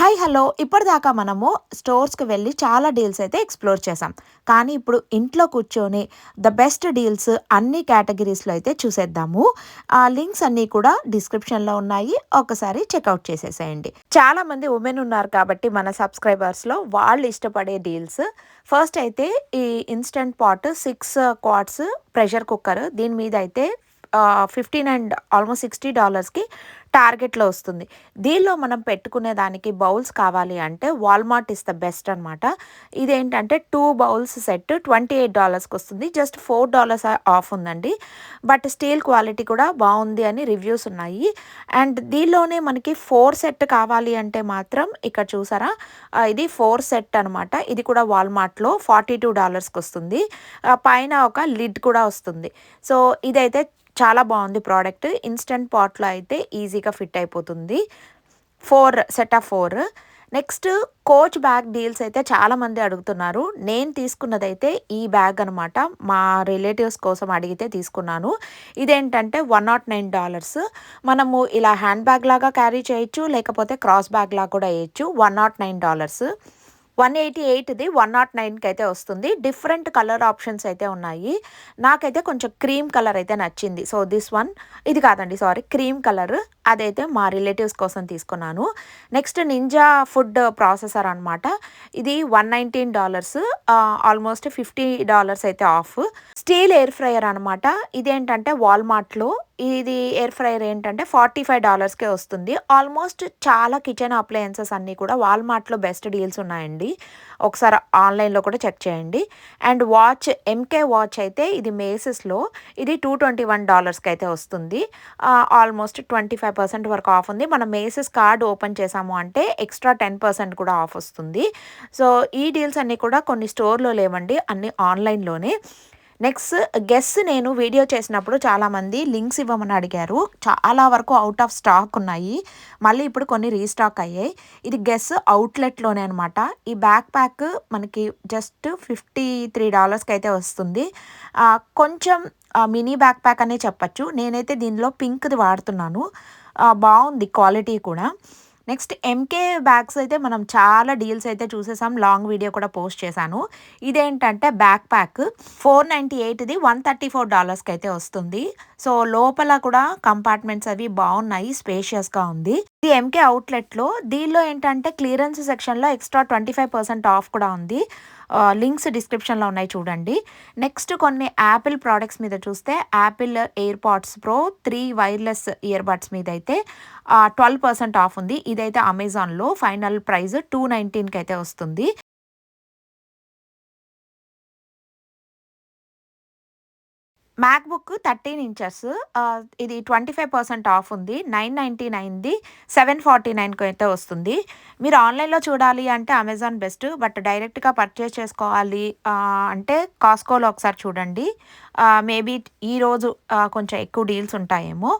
Hi hello ఇప్పటిదాకా మనము స్టోర్స్కి వెళ్ళి చాలా డీల్స్ అయితే ఎక్స్ప్లోర్ చేసాం. కానీ ఇప్పుడు ఇంట్లో కూర్చొని ద బెస్ట్ డీల్స్ అన్ని కేటగిరీస్లో అయితే చూసేద్దాము. ఆ లింక్స్ అన్నీ కూడా డిస్క్రిప్షన్లో ఉన్నాయి, ఒకసారి చెక్అవుట్ చేసేసేయండి. చాలా మంది ఉమెన్ ఉన్నారు కాబట్టి మన సబ్స్క్రైబర్స్లో వాళ్ళు ఇష్టపడే డీల్స్. ఫస్ట్ అయితే ఈ instant pot 6 quarts pressure cooker, దీని మీద అయితే 15 అండ్ ఆల్మోస్ట్ $60కి టార్గెట్లో వస్తుంది. దీనిలో మనం పెట్టుకునే దానికి బౌల్స్ కావాలి అంటే వాల్మార్ట్ ఇస్ ద బెస్ట్ అనమాట. ఇదేంటంటే 2 బౌల్స్ సెట్ $28కి వస్తుంది. జస్ట్ $4 ఆఫ్ ఉందండి. బట్ స్టీల్ క్వాలిటీ కూడా బాగుంది అని రివ్యూస్ ఉన్నాయి. అండ్ దీనిలోనే మనకి 4 సెట్ కావాలి అంటే మాత్రం ఇక్కడ చూసారా, ఇది 4 సెట్ అనమాట. ఇది కూడా వాల్మార్ట్లో $42కి వస్తుంది. పైన ఒక లిడ్ కూడా వస్తుంది. సో ఇదైతే చాలా బాగుంది ప్రోడక్ట్. ఇన్స్టెంట్ పాట్లో అయితే ఈజీగా ఫిట్ అయిపోతుంది. 4 set of 4. Next coach bag deals అయితే చాలామంది అడుగుతున్నారు. నేను తీసుకున్నదైతే ఈ బ్యాగ్ అనమాట. మా రిలేటివ్స్ కోసం అడిగితే తీసుకున్నాను. ఇదేంటంటే $109. మనము ఇలా హ్యాండ్ బ్యాగ్ లాగా క్యారీ చేయొచ్చు, లేకపోతే క్రాస్ బ్యాగ్ లాగా కూడా వేయచ్చు. $109. 188ది 109కి అయితే వస్తుంది. డిఫరెంట్ కలర్ ఆప్షన్స్ అయితే ఉన్నాయి. నాకైతే కొంచెం క్రీమ్ కలర్ అయితే నచ్చింది. సో దిస్ వన్, ఇది కాదండి సారీ, క్రీమ్ కలర్, అదైతే మా రిలేటివ్స్ కోసం తీసుకున్నాను. నెక్స్ట్ నింజా ఫుడ్ ప్రాసెసర్ అనమాట. ఇది $119, ఆల్మోస్ట్ $50 అయితే ఆఫ్. స్టీల్ ఎయిర్ ఫ్రైయర్ అనమాట. ఇదేంటంటే వాల్మార్ట్లో ఇది ఎయిర్ ఫ్రైయర్ ఏంటంటే $45కే వస్తుంది. ఆల్మోస్ట్ చాలా కిచెన్ అప్లయన్సెస్ అన్నీ కూడా వాల్మార్ట్లో బెస్ట్ డీల్స్ ఉన్నాయండి. ఒకసారి ఆన్లైన్లో కూడా చెక్ చేయండి. అండ్ వాచ్, ఎంకే వాచ్ అయితే ఇది మేసెస్లో ఇది $221కి అయితే వస్తుంది. ఆల్మోస్ట్ 25% వరకు ఆఫ్ ఉంది. మనం మేసెస్ కార్డ్ ఓపెన్ చేసాము అంటే ఎక్స్ట్రా 10% కూడా ఆఫ్ వస్తుంది. సో ఈ డీల్స్ అన్నీ కూడా కొన్ని స్టోర్లో లేవండి, అన్నీ ఆన్లైన్లోనే. నెక్స్ట్ గెస్, నేను వీడియో చేసినప్పుడు చాలామంది లింక్స్ ఇవ్వమని అడిగారు. చాలా వరకు అవుట్ ఆఫ్ స్టాక్ ఉన్నాయి. మళ్ళీ ఇప్పుడు కొన్ని రీస్టాక్ అయ్యాయి. ఇది గెస్ అవుట్లెట్లోనే అనమాట. ఈ బ్యాక్ ప్యాక్ మనకి జస్ట్ $53కి అయితే వస్తుంది. కొంచెం మినీ బ్యాక్ ప్యాక్ అనే చెప్పచ్చు. నేనైతే దీనిలో పింక్ది వాడుతున్నాను. బాగుంది క్వాలిటీ కూడా. నెక్స్ట్ ఎంకే బ్యాగ్స్ అయితే మనం చాలా డీల్స్ అయితే చూసేసాం. లాంగ్ వీడియో కూడా పోస్ట్ చేశాను. ఇదేంటంటే బ్యాక్ ప్యాక్ 498ది $134కి అయితే వస్తుంది. సో లోపల కూడా కంపార్ట్మెంట్స్ అవి బాగున్నాయి, స్పేషియస్గా ఉంది. ఇది ఎంకే అవుట్లెట్లో. దీనిలో ఏంటంటే క్లియరెన్స్ సెక్షన్లో ఎక్స్ట్రా 25% ఆఫ్ కూడా ఉంది. లింక్స్ డిస్క్రిప్షన్లో ఉన్నాయి, చూడండి. నెక్స్ట్ కొన్ని యాపిల్ ప్రోడక్ట్స్ మీద చూస్తే Apple AirPods pro 3 wireless earbuds మీద అయితే 12% ఆఫ్ ఉంది. ఇదైతే అమెజాన్లో ఫైనల్ ప్రైస్ $219కి అయితే వస్తుంది. మ్యాక్బుక్ 13 ఇంచెస్, ఇది 25% ఆఫ్ ఉంది. 999ది 749కి అయితే వస్తుంది. మీరు ఆన్లైన్లో చూడాలి అంటే అమెజాన్ బెస్ట్. బట్ డైరెక్ట్గా పర్చేస్ చేసుకోవాలి అంటే కాస్కోలో ఒకసారి చూడండి. మేబీ ఈరోజు కొంచెం ఎక్కువ డీల్స్ ఉంటాయేమో.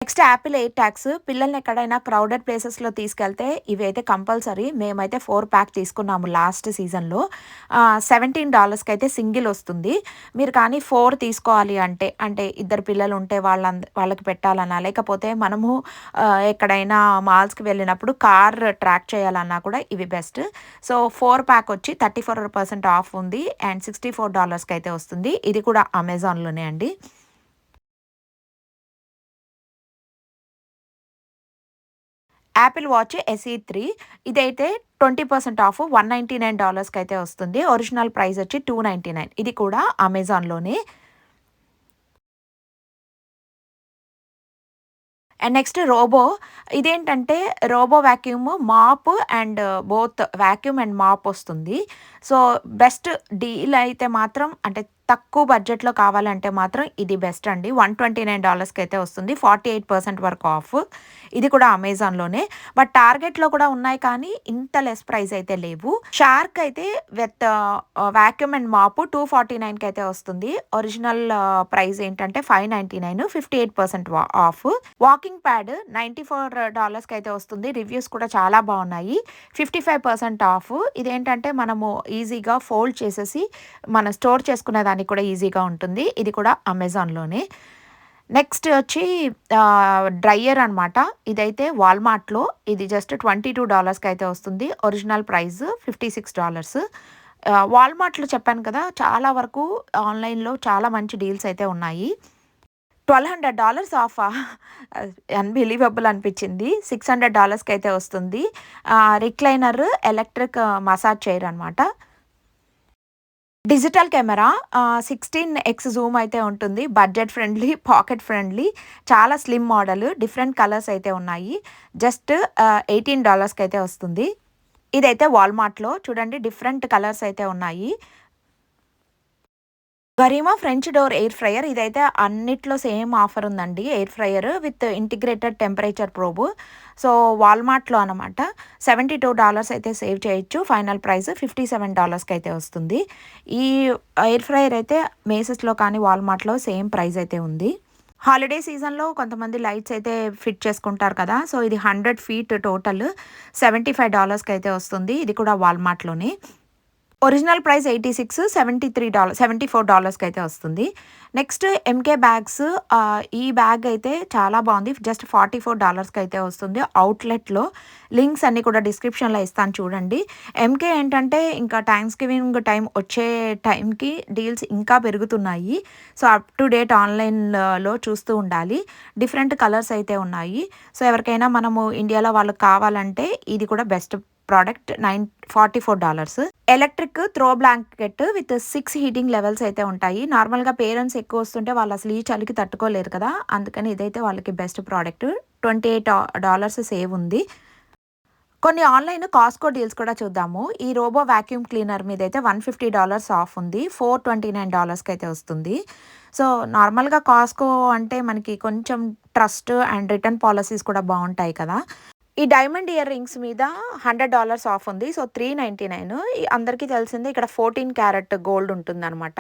Next Apple air tags. పిల్లల్ని ఎక్కడైనా క్రౌడెడ్ ప్లేసెస్లో తీసుకెళ్తే ఇవి అయితే కంపల్సరీ. మేమైతే 4 ప్యాక్ తీసుకున్నాము లాస్ట్ సీజన్లో. $17కి అయితే సింగిల్ వస్తుంది. మీరు కానీ 4 తీసుకోవాలి అంటే, ఇద్దరు పిల్లలు ఉంటే వాళ్ళకి పెట్టాలన్నా, లేకపోతే మనము ఎక్కడైనా మాల్స్కి వెళ్ళినప్పుడు కార్ ట్రాక్ చేయాలన్నా కూడా ఇవి బెస్ట్. సో 4 ప్యాక్ వచ్చి 34% ఆఫ్ ఉంది అండ్ $64కి అయితే వస్తుంది. ఇది కూడా అమెజాన్లోనే అండి. యాపిల్ వాచ్ SE 3, ఇదైతే 20% ఆఫ్ $199కి అయితే వస్తుంది. ఒరిజినల్ ప్రైస్ వచ్చి $299. ఇది కూడా అమెజాన్లోనే. And next robot. ఇదేంటంటే robot vacuum mop and both vacuum and mop వస్తుంది. సో బెస్ట్ డీల్ అయితే మాత్రం, అంటే తక్కువ బడ్జెట్లో కావాలంటే మాత్రం ఇది బెస్ట్ అండి. $129కి అయితే వస్తుంది. 48% వరకు ఆఫ్. ఇది కూడా అమెజాన్లోనే. బట్ టార్గెట్లో కూడా ఉన్నాయి కానీ ఇంత లెస్ ప్రైస్ అయితే లేవు. షార్క్ అయితే విత్ వ్యాక్యూమ్ అండ్ మాప్ 249కి అయితే వస్తుంది. ఒరిజినల్ ప్రైస్ ఏంటంటే $599, 58% ఆఫ్. వాకింగ్ ప్యాడ్ $94కి అయితే వస్తుంది. రివ్యూస్ కూడా చాలా బాగున్నాయి. 55% ఆఫ్. ఇదేంటంటే మనము ఈజీగా ఫోల్డ్ చేసేసి మన స్టోర్ చేసుకునే దానికి కూడా ఈజీగా ఉంటుంది. ఇది కూడా అమెజాన్లోనే. నెక్స్ట్ వచ్చి డ్రైయర్ అనమాట. ఇదైతే వాల్మార్ట్‌లో ఇది జస్ట్ $22కి అయితే వస్తుంది. Original price $56. వాల్మార్ట్‌లో చెప్పాను కదా! చాలా వరకు ఆన్‌లైన్‌లో చాలా మంచి డీల్స్ అయితే ఉన్నాయి. $1200 ఆఫా? అన్‌బిలీవబుల్ అనిపించింది. $600కి అయితే వస్తుంది. రిక్లైనర్ ఎలక్ట్రిక్ మసాజ్ చైర్ అనమాట. డిజిటల్ కెమెరా 16x జూమ్ అయితే ఉంటుంది. బడ్జెట్ ఫ్రెండ్లీ, పాకెట్ ఫ్రెండ్లీ, చాలా స్లిమ్ మోడల్, డిఫరెంట్ కలర్స్ అయితే ఉన్నాయి. జస్ట్ $18కి అయితే వస్తుంది. ఇదైతే వాల్మార్ట్‌లో చూడండి డిఫరెంట్ కలర్స్ అయితే ఉన్నాయి. Gourmia French door air fryer ఇదైతే అన్నిట్లో సేమ్ ఆఫర్ ఉందండి. Air fryer with integrated temperature probe. So వాల్మార్ట్‌లో అనమాట. $72 అయితే సేవ్ చేయొచ్చు. ఫైనల్ ప్రైస్ $57కి అయితే వస్తుంది. ఈ ఎయిర్ ఫ్రైయర్ అయితే మేసెస్‌లో కానీ వాల్మార్ట్‌లో సేమ్ ప్రైస్ అయితే ఉంది. హాలిడే సీజన్‌లో కొంతమంది లైట్స్ అయితే ఫిట్ చేసుకుంటారు కదా! సో ఇది 100 ఫీట్ టోటల్ $75కి అయితే వస్తుంది. ఇది కూడా వాల్మార్ట్‌లోనే. ఒరిజినల్ ప్రైస్ 86, $74కి అయితే వస్తుంది. Next MK bags. ఈ బ్యాగ్ అయితే చాలా బాగుంది. జస్ట్ $44కి అయితే వస్తుంది. అవుట్‌లెట్‌లో లింక్స్ అన్నీ కూడా డిస్క్రిప్షన్‌లో ఇస్తాను చూడండి. ఎంకే ఏంటంటే ఇంకా థాంక్స్ గివింగ్ టైం వచ్చే టైంకి డీల్స్ ఇంకా పెరుగుతున్నాయి. సో అప్ టు డేట్ ఆన్‌లైన్‌లో చూస్తూ ఉండాలి. డిఫరెంట్ కలర్స్ అయితే ఉన్నాయి. సో ఎవరికైనా మనము ఇండియాలో వాళ్ళకి కావాలంటే ఇది కూడా best product. $44. Electric throw blanket with 6 heating levels అయితే ఉంటాయి. నార్మల్‌గా పేరెంట్స్ ఎక్కువ వస్తుంటే వాళ్ళు అసలు ఈ చలికి తట్టుకోలేరు కదా! అందుకని ఇదైతే వాళ్ళకి బెస్ట్ ప్రోడక్ట్. $28 సేవ్ ఉంది. కొన్ని ఆన్‌లైన్ కాస్ట్‌కో డీల్స్ కూడా చూద్దాము. ఈ రోబో వాక్యూమ్ క్లీనర్ మీదైతే $150 ఆఫ్ ఉంది. $429కి అయితే వస్తుంది. సో నార్మల్‌గా కాస్ట్‌కో అంటే మనకి కొంచెం ట్రస్ట్ అండ్ రిటర్న్ పాలిసీస్ కూడా బావుంటాయి కదా! ఈ డైమండ్ ఇయర్ రింగ్స్ మీద $100 ఆఫ్ ఉంది. సో 399. అందరికీ తెలిసిందే ఇక్కడ 14 క్యారెట్ గోల్డ్ ఉంటుందనమాట.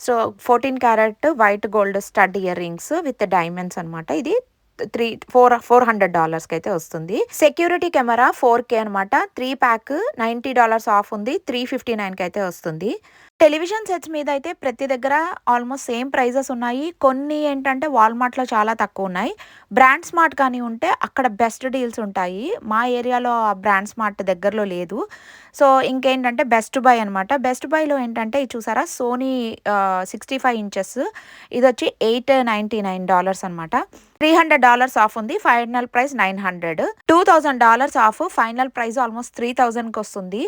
So 14 carrot white gold stud ear rings with diamonds అనమాట. ఇది $400కి అయితే వస్తుంది. సెక్యూరిటీ కెమెరా 4K అనమాట. 3 ప్యాక్ $90 ఆఫ్ ఉంది. 359కి అయితే వస్తుంది. టెలివిజన్ సెట్స్ మీద అయితే ప్రతి దగ్గర ఆల్మోస్ట్ సేమ్ ప్రైజెస్ ఉన్నాయి. కొన్ని ఏంటంటే వాల్మార్ట్‌లో చాలా తక్కువున్నాయి. బ్రాండ్ స్మార్ట్ కానీ ఉంటే అక్కడ బెస్ట్ డీల్స్ ఉంటాయి. మా ఏరియాలో ఆ బ్రాండ్ స్మార్ట్ దగ్గరలో లేదు. సో ఇంకేంటంటే బెస్ట్ బై అనమాట. బెస్ట్ బైలో ఏంటంటే ఇది చూసారా సోనీ 65 ఇంచెస్ ఇదొచ్చి $899 అనమాట. $300 ఆఫ్ ఉంది. Final price $900. $2000 off. Final price almost 3000కి వస్తుంది.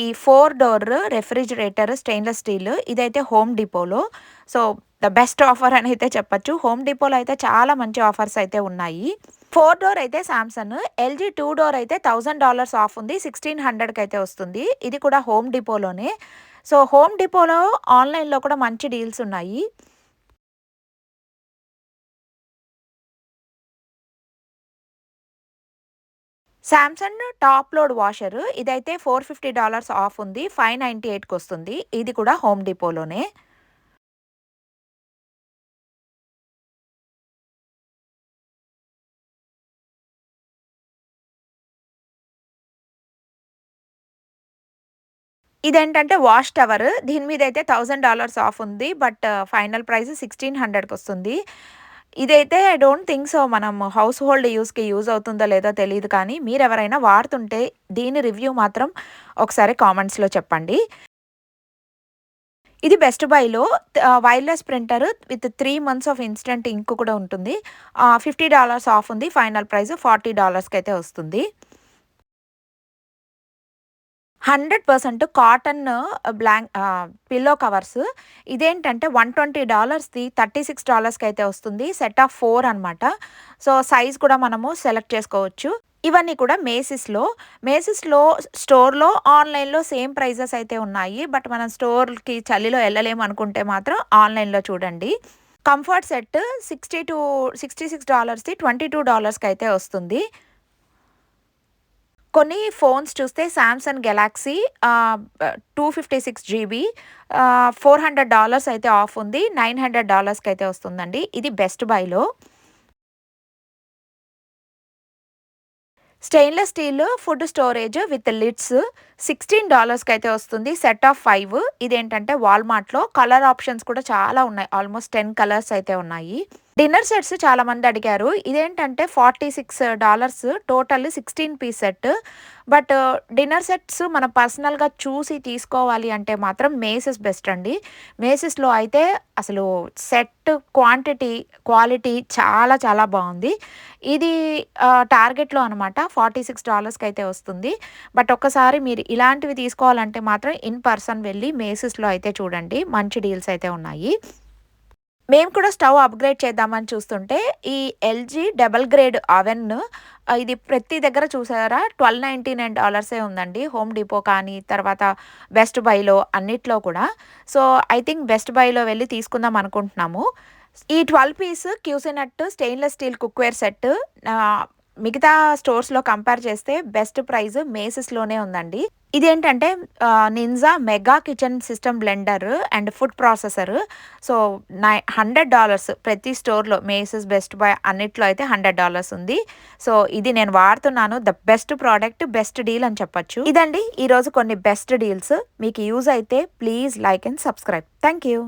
ఈ 4 డోర్ రెఫ్రిజిరేటర్ స్టెయిన్‌లెస్ స్టీల్ ఇదైతే హోమ్ డిపోలో. సో ద బెస్ట్ ఆఫర్ అని అయితే చెప్పొచ్చు. హోమ్ డిపోలో అయితే చాలా మంచి ఆఫర్స్ అయితే ఉన్నాయి. 4 డోర్ అయితే సామ్‌సంగ్. ఎల్‌జీ 2 డోర్ అయితే $1000 ఆఫ్ ఉంది. 1600కి అయితే వస్తుంది. ఇది కూడా హోమ్ డిపోలోనే. సో హోమ్ డిపోలో ఆన్‌లైన్‌లో కూడా మంచి డీల్స్ ఉన్నాయి. సామ్‌సంగ్ టాప్ లోడ్ వాషర్ ఇదైతే $450 ఆఫ్ ఉంది. 598కి వస్తుంది. ఇది కూడా హోమ్ డిపోలోనే. ఇదేంటంటే వాష్ టవర్. దీని మీదైతే $1000 ఆఫ్ ఉంది. బట్ ఫైనల్ ప్రైస్ 1600కి వస్తుంది. ఇదైతే ఐ డోంట్ థింక్ సో మనం హౌస్ హోల్డ్ యూజ్‌కి యూజ్ అవుతుందో లేదో తెలీదు కానీ మీరెవరైనా వాడుతుంటే దీని రివ్యూ మాత్రం ఒకసారి కామెంట్స్‌లో చెప్పండి. ఇది బెస్ట్ బైలో wireless printer with 3 months of instant ink కూడా ఉంటుంది. $50 ఆఫ్ ఉంది. ఫైనల్ ప్రైస్ $40కి అయితే వస్తుంది. 100% కాటన్ పిల్లో కవర్స్. ఇదేంటంటే $120ది $36కి అయితే వస్తుంది. సెట్ ఆఫ్ 4 అనమాట. సో సైజ్ కూడా మనము సెలెక్ట్ చేసుకోవచ్చు. ఇవన్నీ కూడా మేసిస్‌లో స్టోర్‌లో, ఆన్‌లైన్‌లో సేమ్ ప్రైజెస్ అయితే ఉన్నాయి. బట్ మనం స్టోర్‌కి చలిలో ఎళ్ళలేము అనుకుంటే మాత్రం ఆన్‌లైన్‌లో చూడండి. కంఫర్ట్ సెట్ 66ది $22కి అయితే వస్తుంది. కొన్ని ఫోన్స్ చూస్తే సామ్‌సంగ్ గెలాక్సీ 256 జీబీ $400 అయితే ఆఫ్ ఉంది. $900కి అయితే వస్తుందండి. ఇది బెస్ట్ బైలో. Stainless steel food storage with lids $16కి అయితే వస్తుంది. Set of 5. ఇదేంటంటే వాల్మార్ట్‌లో కలర్ ఆప్షన్స్ కూడా చాలా ఉన్నాయి. ఆల్మోస్ట్ 10 కలర్స్ అయితే ఉన్నాయి. డిన్నర్ సెట్స్ చాలామంది అడిగారు. ఇదేంటంటే $46 total 16 piece set. But dinner sets మనం పర్సనల్‌గా చూసి తీసుకోవాలి అంటే మాత్రం మేసెస్ బెస్ట్ అండి. మేసెస్‌లో అయితే అసలు సెట్ క్వాంటిటీ, క్వాలిటీ చాలా చాలా బావుంది. ఇది టార్గెట్‌లో అనమాట $46కైతే వస్తుంది. బట్ ఒక్కసారి మీరు ఇలాంటివి తీసుకోవాలంటే మాత్రం ఇన్ పర్సన్ వెళ్ళి మేసెస్‌లో అయితే చూడండి. మంచి డీల్స్ అయితే ఉన్నాయి. మేము కూడా స్టవ్ అప్‌గ్రేడ్ చేద్దామని చూస్తుంటే, ఈ ఎల్‌జీ డబుల్ గ్రేడ్ అవెన్ ఇది ప్రతి దగ్గర చూసారా $1299 ఉందండి. హోమ్ డిపో కానీ, తర్వాత బెస్ట్ బైలో అన్నిట్లో కూడా. సో, ఐ థింక్ బెస్ట్ బైలో వెళ్లి తీసుకుందాం అనుకుంటున్నాము. ఈ 12 piece Cuisinart stainless steel cookware set ah, మిగతా స్టోర్స్‌లో కంపేర్ చేస్తే బెస్ట్ ప్రైస్ మేసెస్‌లోనే ఉందండి. ఇదేంటంటే Ninja mega kitchen system blender and food processor. So, $100 ప్రతి స్టోర్‌లో మేసెస్, బెస్ట్ బై అన్నిట్లో అయితే $100 ఉంది. సో, ఇది నేను వాడుతున్నాను. The best product, best deal అని చెప్పొచ్చు. ఇదండి ఈరోజు కొన్ని బెస్ట్ డీల్స్. మీకు యూజ్ అయితే please like and subscribe. Thank you.